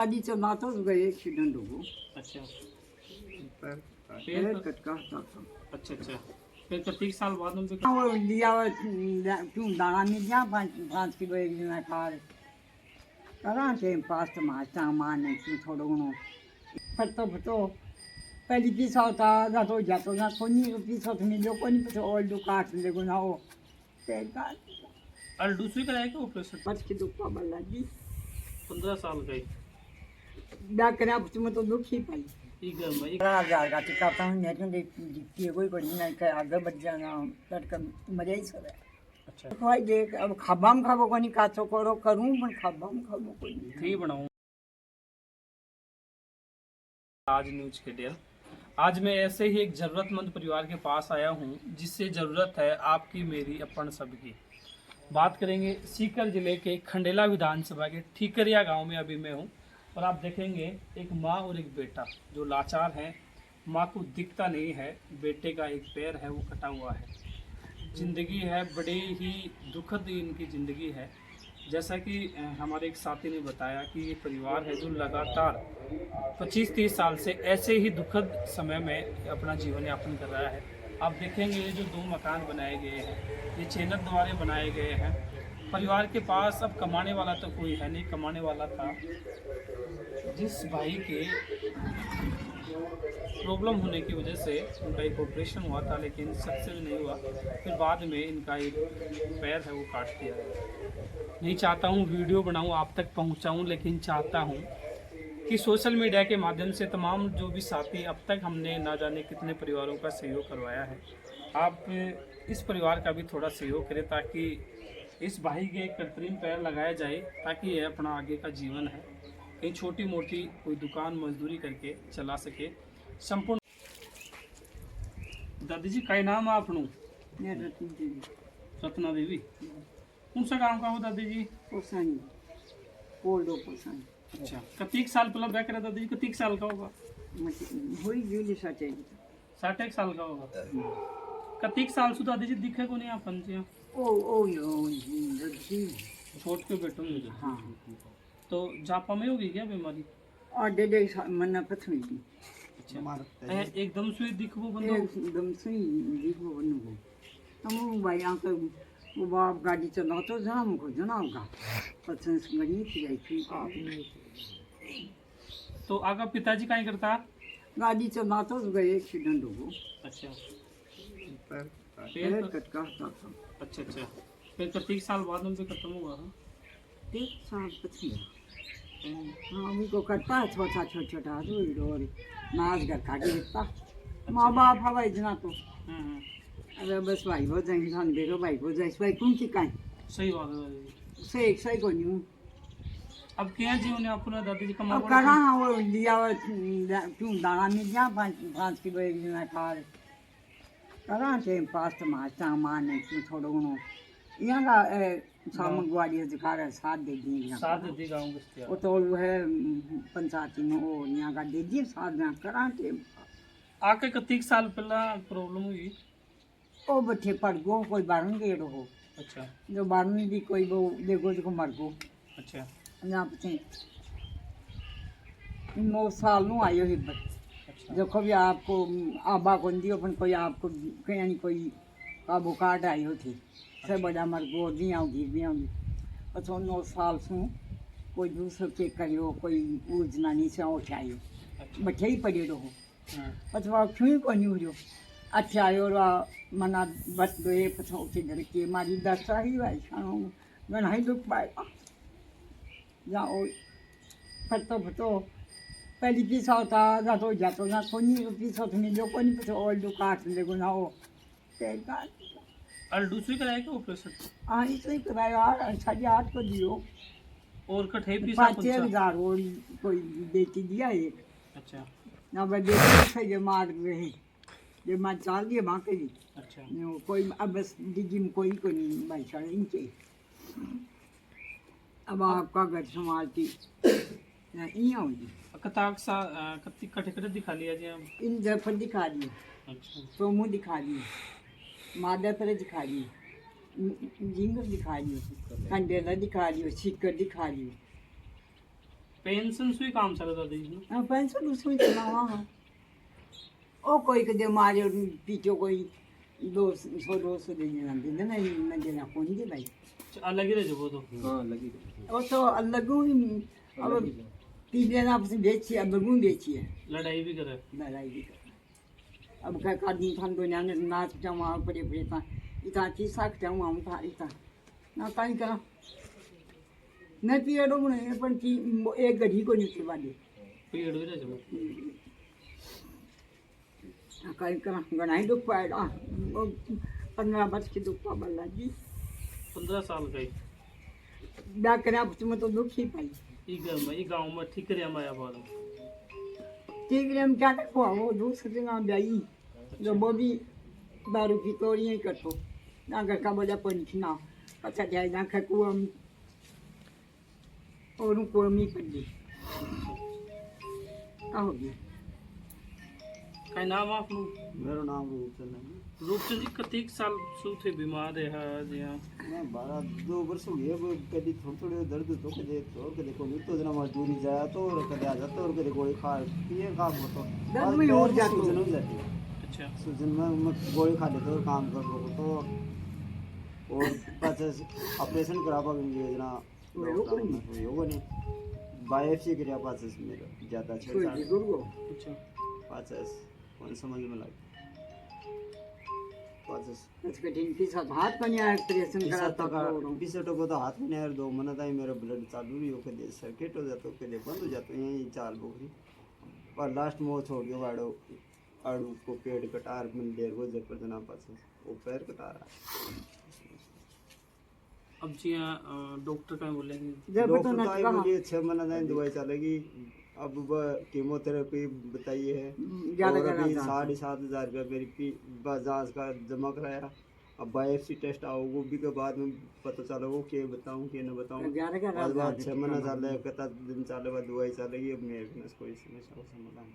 आधीचं नातच गए ॲक्सिडेंट हो अच्छा पैर कटका था अच्छा अच्छा। फिर 31 साल बाद उनके वो लिया क्यों दाना मिल गया 5 किलो एक दिन में खा करा थे पास मारता मारने क्यों छोड़ो उन्हों फटो पहली पीसा होता तो जातो ना कोनी पीसा तो मिलो कोनी पीछे और दो काट ले गुना हो पैर का और दूसरी कराया क्या ऑपरेशन? 5 किलो पाबल लगी 15 साल का ही ब्याह करा में तो दुख ही पाई ठीक है भाई। 15,000 का टिका था नेट में दिखती है कोई बड़ी नहीं कर आगे बढ़ जाना लड़का मजा ही सब है अच्छा भाई देख अब खबाम खाबो कोनी काचो करो करूं पर खबाम खाबो कोई ठीक बनाऊँ। आज न्यूज के डेल आज मैं ऐसे ही एक ज़रूरतमंद परिवार के पास आया हूँ जिससे ज़रूरत है आपकी मेरी अपन सबकी। बात करेंगे सीकर जिले के खंडेला विधानसभा के ठीकरिया गांव में अभी मैं हूँ और आप देखेंगे एक माँ और एक बेटा जो लाचार हैं। माँ को दिखता नहीं है, बेटे का एक पैर है वो कटा हुआ है। ज़िंदगी है बड़ी ही दुखद इनकी ज़िंदगी है। जैसा कि हमारे एक साथी ने बताया कि ये परिवार है जो लगातार 25-30 साल से ऐसे ही दुखद समय में अपना जीवन यापन कर रहा है। आप देखेंगे ये जो 2 मकान बनाए गए हैं ये चैनल द्वारा बनाए गए हैं। परिवार के पास अब कमाने वाला तो कोई है नहीं। कमाने वाला था जिस भाई के प्रॉब्लम होने की वजह से उनका एक ऑपरेशन हुआ था लेकिन सक्सेस नहीं हुआ। फिर बाद में इनका एक पैर है वो काट दिया है। नहीं चाहता हूँ वीडियो बनाऊँ आप तक पहुँचाऊँ, लेकिन चाहता हूँ कि सोशल मीडिया के माध्यम से तमाम जो भी साथी अब तक हमने ना जाने कितने परिवारों का सहयोग करवाया है, आप इस परिवार का भी थोड़ा सहयोग करें ताकि इस भाई के एक कृत्रिम पैर लगाया जाए ताकि यह अपना आगे का जीवन है कहीं छोटी मोटी कोई दुकान मजदूरी करके चला सके। संपूर्ण दादी जी का नाम है आपनू? रत्ना देवी। कौन सा काम का हो दादी जी? पोसानी पोल्डो पोसानी अच्छा कतीक साल पहला ब्याह करा दादी जी? कतीक साल का होगा? हुई जूली सटे 60 साल का होगा। कतीक साल से दादी जी दिखे को नहीं अपन जी? ओ जी छोट के बेटो में हाँ तो जापा में होगी क्या बीमारी? और डेढ़ महीना पथरी थी अच्छा एकदम से दिखबो बंदो एकदम से दिखो बनो हम भाई आके वो बाप गाड़ी चला तो जाम को जनाओगा पसंद गड़ी थी आई तो आगा पिताजी क्या करता? गाड़ी चला तो गए एक्सीडेंट हो अच्छा पैर कटका था अच्छा अच्छा। फिर 31 साल बाद उनसे खत्म हुआ? 1 साल पछिया हाँ उनको करता है छोटा और नाच घर काटी देता माँ बाप हवा इतना तो अरे बस भाई हो जाए इंसान बेरो भाई हो जाए भाई कौन की काई सही बात है। सही को नहीं अब क्या जीवन है अपना दादी जी का? अब करा वो लिया क्यों दाना मिल गया 5 किलो एक दिन में खा करा थे पास मारता मारने क्यों छोड़ो उन्हों यहाँ का सामक ग्वालियर दिखा रहा है 7 दे दिए 7 दे दी गाँव के वो तो वो है पंचायती में वो यहाँ का दे दिए 7 में करा थे आके 31 साल पहला प्रॉब्लम हुई ओ बच्चे पढ़ गो कोई 12 गेड़ हो अच्छा जो 12 भी कोई वो देखो जो मर गो अच्छा यहाँ पे 9 साल नु आयो हिब्बत अच्छा जो कभी आपको आबा को दियो अपन कोई आपको कहीं कोई काबू काट आई हो थी सब बड़ा मर गो दी आऊगी पछो 9 साल सु कोई दूसरो चेक करियो कोई ऊर्जना नहीं से उठायो बच्चे ही पड़े रहो पछवा क्यों को नहीं हो अच्छा आयो मना बस गए पछो उठे घर के मारी दशा ही भाई खानो गना ही दुख पाएगा जाओ फटो पहली पीसा होता तो जातो ना कोनी पीसा तो मिलो कोनी पछो और दो काट ले गुना हो पैर का और दूसरी कराया क्या ऑपरेशन? हाँ इसे कराया 8.5 को दियो और कठे पीसा 5,000 और कोई बेटी दिया एक अच्छा ना मैं बेटी से जो मार रहे जो मार चाल दिए माँ के लिए अच्छा कोई अब बस दीदी में कोई को नहीं भाई साढ़े इनके अब आपका घर संभालती यहाँ होगी कताक सा कत्ती कटे कटे दिखा लिया जी इन जफर दिखा दिए अच्छा सोमू दिखा दिए मादा पर दिखा दिए झींगर दिखा दियो कंडेला दिखा दियो सीकर दिखा दियो पेंशन से ही काम चला दादी जी ना। पेंशन उसमें चलावा है ओ कोई कदे मारे पीछे कोई 200 दे देना नहीं मैं देना कौन दे भाई अच्छा, अलग ही रह जो वो तो। हाँ लगी वो तो अलग ही अब तीन आपसे बेची अलग ही बेची है लड़ाई भी करे। लड़ाई भी कर अब क्या कर दी थान को जाने नाच जाऊँ पड़े पड़े था इतना चीज सकते हूँ हम था इतना ना कहीं करा न पियडो नहीं पण ती एक घड़ी को नहीं वाली पेड़ भी रह जो। कहीं करा गणाई दुख पाएगा 15 वर्ष की दुख पा बल्ला जी 15 साल का ही ब्याह करा में तो दुख ही पाई ई घर में ई गांव में ठीक करे माया बाल। ठीक है हम क्या रखो वो दूसरे दिन ब्याई जो वो भी दारू की तोड़ी ही करतो ना घर का बजा पंच ना अच्छा जाए ना खकू हम और उनको मी कर दी का हो गया का नाम आपनु? मेरा नाम रूपचंद है। रूपचंद जी कतेक साल से थे बीमार है जी हाँ? मैं 2 वर्ष हो गए। कभी थोड़े दर्द तो कदे कोई तो जना मजदूरी जाया तो और कदे आ जाता और कदे गोली खा पिए काम होता दर्द में और जाती सूजन हो जाती है। अच्छा सूजन में गोली खा लेते और काम कर तो और पास ऑपरेशन करा पाएंगे जना होगा नहीं बायोप्सी करिया पास मेरा ज़्यादा 6 साल अच्छा पास कौन समझ में लग पास कठिन की सब हाथ पर नहीं ऑपरेशन कराता बिसटो को तो हाथ में यार 2 महीने तक मेरा ब्लड चालू रही हो कदे सर्किट हो जाता कदे बंद हो जाता यही चाल बोखरी पर लास्ट में वो छोड़ दियो गाड़ो आड़ू को पेड़ कटार में देर हो जब जना पास वो पैर कटा रहा। अब जी हाँ डॉक्टर क्या बोलेंगे? डॉक्टर तो आई मुझे 6 महीने तक दवाई चलेगी। अब कीमोथेरेपी बताइए है और अभी 7,500 रुपया मेरी जांच का जमा कराया। अब बायोप्सी टेस्ट आओ वो भी के बाद में पता चला वो क्या बताऊँ क्या न बताऊँ। बाद 6 महीना चले कितना दिन चले बाद दवाई चलेगी। अब मेरे पास कोई समस्या का समाधान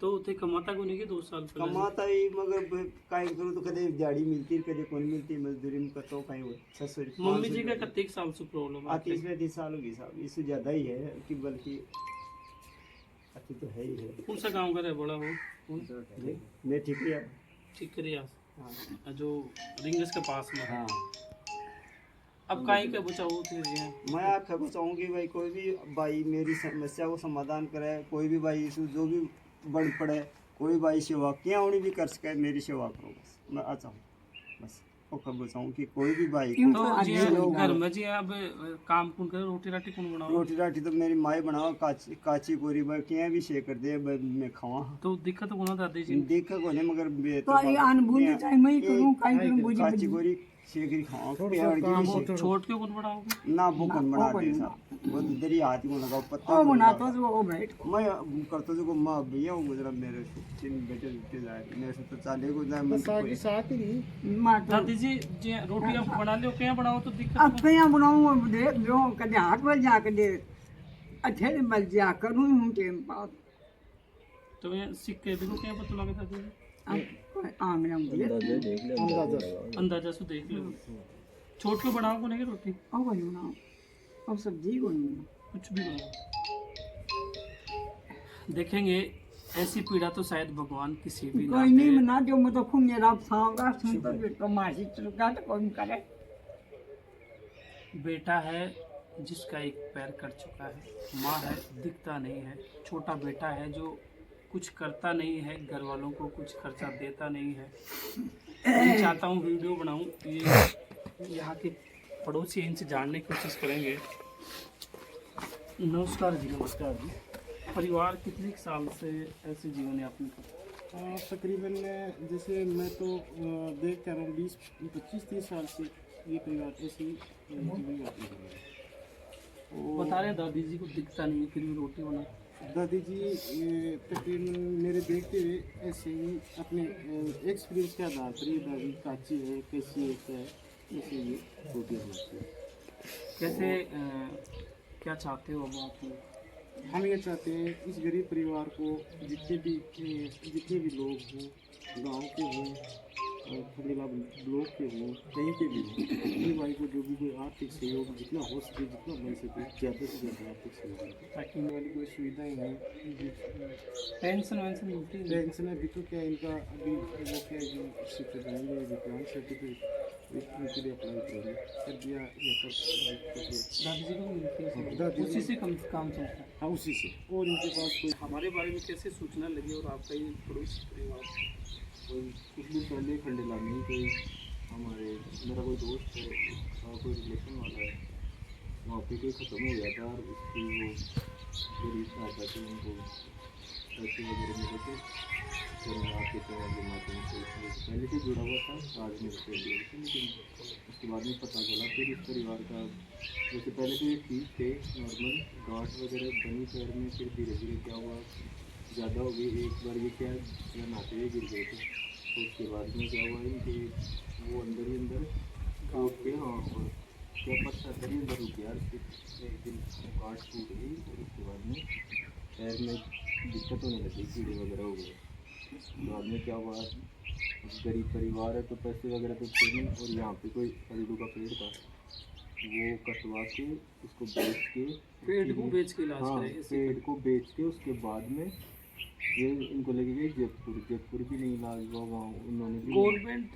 तो थे कमाता को नहीं कि 2 साल पहले कमाता ही मगर कहीं करूँ तो कदे दिहाड़ी मिलती कदे कौन मिलती मजदूरी में करता कहीं हुए 600 मम्मी जी का कतेक साल से प्रॉब्लम है? 30 साल होगी साहब इससे ज़्यादा ही है कि बल्कि अति तो है ही है। कौन सा गांव का रह बड़ा हो? मैं ठीक है। ठीक करिया हाँ जो रिंगस के पास में। हाँ अब काहे के बचाओ थे जी हाँ? मैं आपको चाहूँगी भाई कोई भी भाई मेरी समस्या को समाधान करे। कोई भी भाई इशू जो भी बढ़ पड़े कोई भाई सेवा क्या होनी भी कर सके मेरी सेवा करो बस मैं आ चाहूँ बस वो कब बचाऊँ कि कोई भी भाई क्यों तो जी हाँ, घर में जी हाँ, अब काम कौन करे? रोटी राटी कौन बनाओ? रोटी राटी तो मेरी माँ बनाओ काची कोरी भाई क्या भी शेक कर दे मैं खावा। तो दिक्कत होना दादी जी? देखा को नहीं मगर तो ये अनबुझ चाहे मैं करूं काई करूं बुझी काची कोरी शेकरी खावा प्यार की छोट के कौन बनाओगे? ना वो कौन बना दे साहब वो दरी हाथ में लगाओ पत्ता ओ बना तो वो बैठ मैं करता जो माँ भैया हूँ गुजरा मेरे से 3 बेटे के जाए मेरे से तो चाले को जाए मैं साथ ही मार तो दादी जी जी हाँ, रोटी आप बना लो क्या बनाओ तो दिक्कत अब क्या बनाऊं अब देख लो कदे हाथ में जा के दे अच्छे से बल जा करूं हूं टाइम पास तो ये सीख के देखो क्या पता लगा दादी जी? अब आंगना में दे अंदाजा से देख लो। छोट के बनाओ को नहीं कि रोटी अब वही बनाओ अब सब्जी को नहीं कुछ भी बनाओ। देखेंगे ऐसी पीड़ा तो शायद भगवान किसी भी ना कोई नहीं दे। बना जो मतलब खूब मेरा सावगा सुन तो मासी चुका तो कौन करे बेटा है जिसका एक पैर कट चुका है, माँ है दिखता नहीं है, छोटा बेटा है जो कुछ करता नहीं है, घर वालों को कुछ खर्चा देता नहीं है। मैं चाहता हूँ वीडियो बनाऊँ ये यहाँ के पड़ोसी हैं, इनसे जानने की कोशिश करेंगे। नमस्कार जी। नमस्कार जी। परिवार कितने साल से ऐसे जीवन यापन कर? तकरीबन जैसे मैं तो देख कर रहा हूँ 20-25-30 साल से ये परिवार ऐसे ही जीवन यापन कर रहा है। बता रहे हैं दादी जी को दिखता नहीं है फिर भी रोटी बना। दादी जी तकरीबन मेरे देखते हुए ऐसे ही अपने एक्सपीरियंस के आधार पर ये दादी काची है कैसी है क्या है ऐसे ये रोटी बनाती है। कैसे क्या चाहते हो अब आप? हम ये चाहते हैं इस गरीब परिवार को जितने भी लोग हों गांव के हों खंडेला ब्लॉक के हो, कहीं पे भी हो, अपने भाई को जो भी कोई आर्थिक सहयोग जितना हो सके, जितना बन सके, ज़्यादा से ज़्यादा आर्थिक सहयोग करें। ताकि इन वाली कोई सुविधाएँ हैं, पेंशन वेंशन मिलती है? पेंशन अभी तो क्या इनका अभी वो क्या है जो शिफ्ट बनाएंगे विकलांग सर्टिफिकेट इनके लिए अप्लाई करेंगे कर दिया या दादी जी को मिलती है, दादी जी- उसी से काम चलता है। हाँ उसी से। और इनके पास कोई हमारे बारे में कैसे सूचना लगी और आपका ये पड़ोसी परिवार? कुछ दिन पहले खंडेला में कोई हमारे मेरा कोई दोस्त है और कोई रिलेशन वाला है, वहाँ पे कोई ख़त्म हो गया था और उसकी वो गरीब सहायता से उनको पैसे वगैरह मिले थे, तो मैं आपके परिवार के माध्यम से पहले से जुड़ा हुआ था, आज मेरे से जुड़े थे, लेकिन उसके बाद में पता चला फिर इस परिवार का जैसे पहले तो ये ठीक थे नॉर्मल, गांठ वगैरह बनी पैर में, फिर धीरे धीरे क्या हुआ ज़्यादा हो गई, एक बार ये क्या नहाते हुए गिर गए थे, तो उसके बाद में क्या हुआ इनके वो अंदर ही अंदर गाँठ के हाँ और क्या पत्ता अंदर ही अंदर रुक गया, फिर एक दिन गाँठ टूट गई और उसके बाद में पैर में दिक्कत होने लगी, कीड़े वगैरह हो गए। बाद में क्या हुआ गरीब परिवार है तो पैसे वगैरह तो थे नहीं, और यहाँ पे कोई हल्दू का पेड़ था वो कटवा के उसको बेच के पेड़ को बेच के इलाज हाँ करें? पेड़ को बेच के उसके बाद में ये इनको लेके गए जयपुर भी नहीं इलाज हुआ वहाँ उन्होंने भी गवर्नमेंट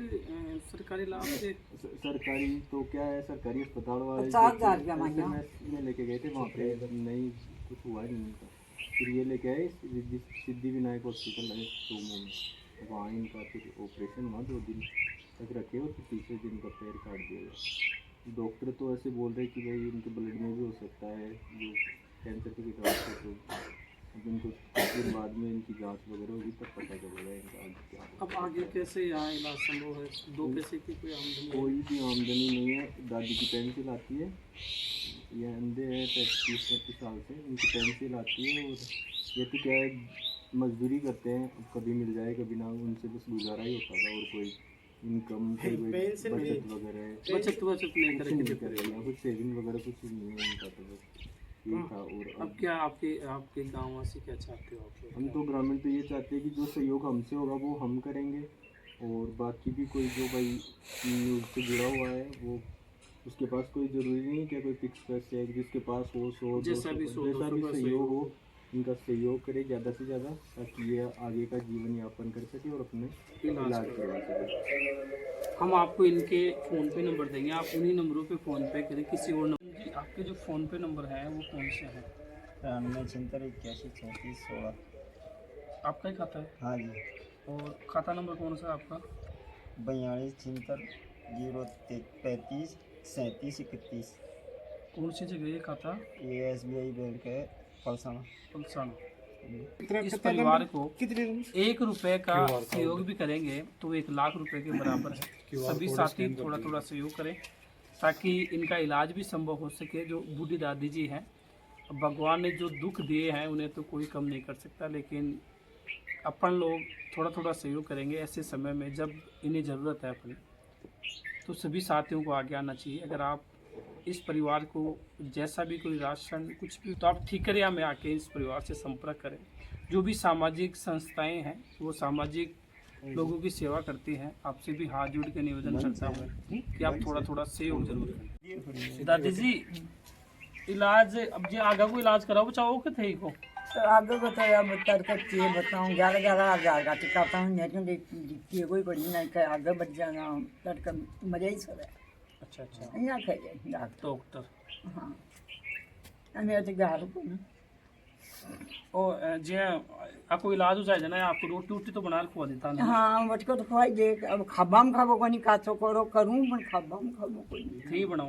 सरकारी लाभ से सरकारी तो क्या है सरकारी अस्पताल वाले 50,000 रुपया महीना। में लेके गए थे वहाँ पे नहीं कुछ हुआ ही नहीं इनका, फिर ये लेके आए सिद्धि विनायक हॉस्पिटल है सोमो में, वहाँ इनका फिर ऑपरेशन हुआ, 2 दिन तक रखे और फिर तीसरे दिन का पैर काट दिया गया। डॉक्टर तो ऐसे बोल रहे कि भाई इनके ब्लड में भी हो सकता है जो कैंसर की जाँच है, तो अब इनको कुछ दिन बाद में इनकी जांच वगैरह होगी तब पता चलेगा इनका आगे क्या होगा। अब आगे कैसे यहाँ इलाज संभव है? 2 पैसे की कोई आमदनी है? कोई भी आमदनी नहीं है, दादी की पेंसिल आती है, ये अंधे हैं 35-36 साल से, इनकी पेंसिल आती है और ये तो क्या है मजदूरी करते हैं, अब कभी मिल जाए कभी ना, उनसे बस गुजारा ही होता था और कोई इनकम बचत वगैरह बचत नहीं कुछ करेंगे? नहीं करेगा, कुछ सेविंग वगैरह कुछ नहीं है इनका, तो बस ये था। और अब क्या आपके गाँव वासी क्या चाहते हो आप? हम तो ग्रामीण तो ये चाहते हैं कि जो सहयोग हमसे होगा वो हम करेंगे, और बाकी भी कोई जो भाई न्यूज़ से जुड़ा हुआ है वो उसके पास कोई ज़रूरी नहीं क्या कोई फिक्स पैसे है, जिसके पास हो 100 जैसा भी सहयोग हो इनका सहयोग करे ज़्यादा से ज़्यादा, ताकि ये आगे का जीवन यापन कर सके और अपने इलाज करवा सके। हम आपको इनके फ़ोन पे नंबर देंगे, आप उन्हीं नंबरों पे फ़ोन पे करें, किसी और नंबर जी आपके जो फ़ोन पे नंबर है वो कौन से हैं? 93 आपका ही खाता है? हाँ जी, और खाता नंबर कौन सा है आपका? 42 35 37 31। कौन सी जगह ये खाता? ये SBI बैंक है पलसाना। पलसाना। इस परिवार को कितने 1 रुपए का सहयोग भी करेंगे तो 1 लाख रुपए के बराबर है। सभी साथी थोड़ा थोड़ा सहयोग करें ताकि इनका इलाज भी संभव हो सके। जो बूढ़ी दादी जी हैं, भगवान ने जो दुख दिए हैं उन्हें तो कोई कम नहीं कर सकता, लेकिन अपन लोग थोड़ा थोड़ा सहयोग करेंगे ऐसे समय में जब इन्हें ज़रूरत है अपनी, तो सभी साथियों को आगे आना चाहिए। अगर आप इस परिवार को जैसा भी कोई राशन कुछ भी, तो आप ठीकरिया में आके इस परिवार से संपर्क करें। जो भी सामाजिक संस्थाएं हैं वो सामाजिक लोगों की सेवा करती हैं। आपसे भी हाथ जोड़ के निवेदन करता हूँ कि आप थोड़ा थोड़ा सहयोग जरूर करें। दादी जी इलाज अब जो आगे को इलाज कराओ चाहो कि थे को तो आगे बताया बता कच्ची बताऊँ 11,000 का टिकाता हूँ, नहीं दिखती है कोई बड़ी नहीं कि आगे बच जाना तड़का मजा ही सो रहा। अच्छा अच्छा यहाँ खाइए डॉक्टर डॉक्टर हाँ मेरे तो घर को ना और जे आपको इलाज हो जाए ना, आपको रोटी वोटी तो बना खुआ देता ना? हाँ बचको तो खुआई दे। अब खब्बा में खाबो कोनी काचो करो करूँ पर खब्बा में खाबो कोई थी बनाऊँ